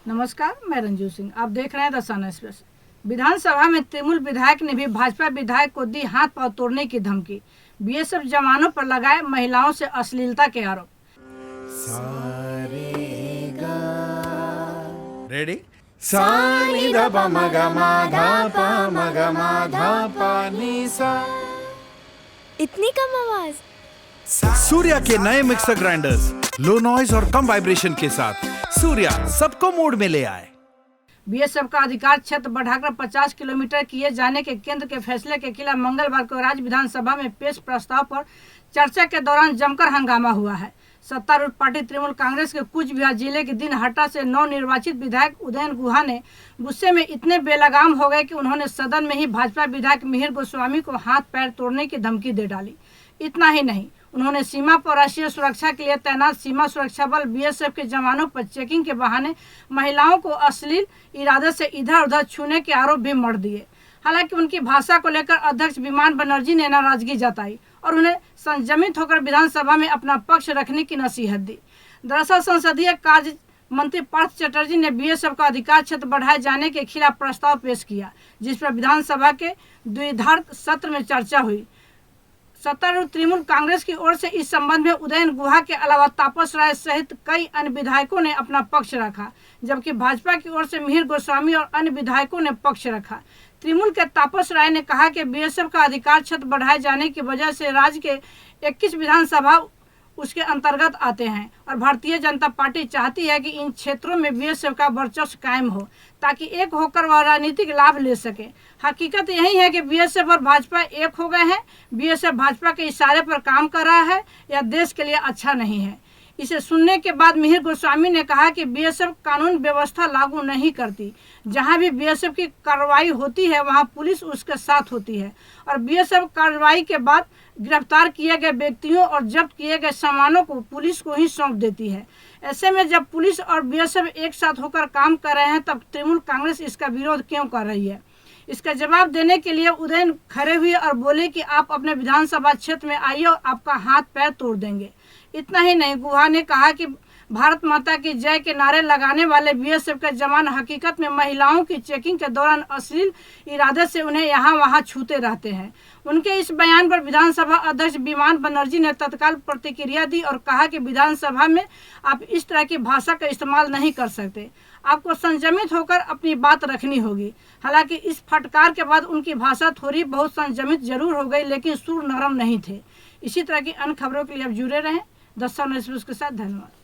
नमस्कार, मैं रंजू सिंह। आप देख रहे हैं द सन एक्सप्रेस। विधानसभा में तृणमूल विधायक ने भी भाजपा विधायक को दी हाथ पांव तोड़ने की धमकी। बीएसएफ जवानों पर लगाए महिलाओं से अश्लीलता के आरोप। रेडी? इतनी कम आवाज। सूर्या के नए मिक्सर ग्राइंडर्स, लो नॉइज और कम वाइब्रेशन के साथ सूर्या सबको मूड में ले आए। बीएसएफ का अधिकार क्षेत्र बढ़ाकर 50 किलोमीटर किए जाने के केंद्र के फैसले के खिलाफ मंगलवार को राज्य विधानसभा में पेश प्रस्ताव पर चर्चा के दौरान जमकर हंगामा हुआ है। सत्तारूढ़ पार्टी तृणमूल कांग्रेस के कूच बिहार जिले के दिनहाटा से नवनिर्वाचित विधायक उदयन गुहा ने गुस्से में इतने बेलगाम हो गए कि उन्होंने सदन में ही भाजपा विधायक मिहिर गोस्वामी को हाथ पैर तोड़ने की धमकी दे डाली। इतना ही नहीं, उन्होंने सीमा पर राष्ट्रीय सुरक्षा के लिए तैनात सीमा सुरक्षा बल बीएसएफ के जवानों पर चेकिंग के बहाने महिलाओं को अश्लील इरादे से इधर उधर छूने के आरोप भी मढ़ दिए। हालांकि उनकी भाषा को लेकर अध्यक्ष विमान बनर्जी ने नाराजगी जताई और उन्हें संयमित होकर विधानसभा में अपना पक्ष रखने की नसीहत दी। दरअसल संसदीय कार्य मंत्री पार्थ चटर्जी ने बीएसएफ का अधिकार क्षेत्र बढ़ाए जाने के खिलाफ प्रस्ताव पेश किया, जिस पर विधानसभा के द्विधार्त सत्र में चर्चा हुई। सत्तारूढ़ तृणमूल कांग्रेस की ओर से इस संबंध में उदयन गुहा के अलावा तापस राय सहित कई अन्य विधायकों ने अपना पक्ष रखा, जबकि भाजपा की ओर से मिहिर गोस्वामी और अन्य विधायकों ने पक्ष रखा। तृणमूल के तापस राय ने कहा कि बीएसएफ का अधिकार क्षेत्र बढ़ाए जाने की वजह से राज्य के 21 विधानसभा उसके अंतर्गत आते हैं और भारतीय जनता पार्टी चाहती है कि इन क्षेत्रों में बीएसएफ का वर्चस्व कायम हो ताकि एक होकर वह राजनीतिक लाभ ले सके। हकीकत यही है कि बीएसएफ और भाजपा एक हो गए हैं। बीएसएफ भाजपा के इशारे पर काम कर रहा है, यह देश के लिए अच्छा नहीं है। इसे सुनने के बाद मिहिर गोस्वामी ने कहा कि बीएसएफ कानून व्यवस्था लागू नहीं करती। जहां भी बीएसएफ की कार्रवाई होती है वहां पुलिस उसके साथ होती है और बीएसएफ कार्रवाई के बाद गिरफ्तार किए गए व्यक्तियों और जब्त किए गए सामानों को पुलिस को ही सौंप देती है। ऐसे में जब पुलिस और बीएसएफ एक साथ होकर काम कर रहे हैं तब तृणमूल कांग्रेस इसका विरोध क्यों कर रही है। इसका जवाब देने के लिए उदयन खड़े हुए और बोले कि आप अपने विधानसभा क्षेत्र में आइए और आपका हाथ पैर तोड़ देंगे। इतना ही नहीं, गुहा ने कहा कि भारत माता की जय के नारे लगाने वाले बीएसएफ के जवान हकीकत में महिलाओं की चेकिंग के दौरान अश्लील इरादे से उन्हें यहाँ वहाँ छूते रहते हैं। उनके इस बयान पर विधानसभा अध्यक्ष विमान बनर्जी ने तत्काल प्रतिक्रिया दी और कहा कि विधानसभा में आप इस तरह की भाषा का इस्तेमाल नहीं कर सकते, आपको संयमित होकर अपनी बात रखनी होगी। हालांकि इस फटकार के बाद उनकी भाषा थोड़ी बहुत संयमित जरूर हो गई, लेकिन सुर नरम नहीं थे। इसी तरह की अन्य खबरों के लिए आप जुड़े रहें द सन एक्सप्रेस के साथ। धन्यवाद।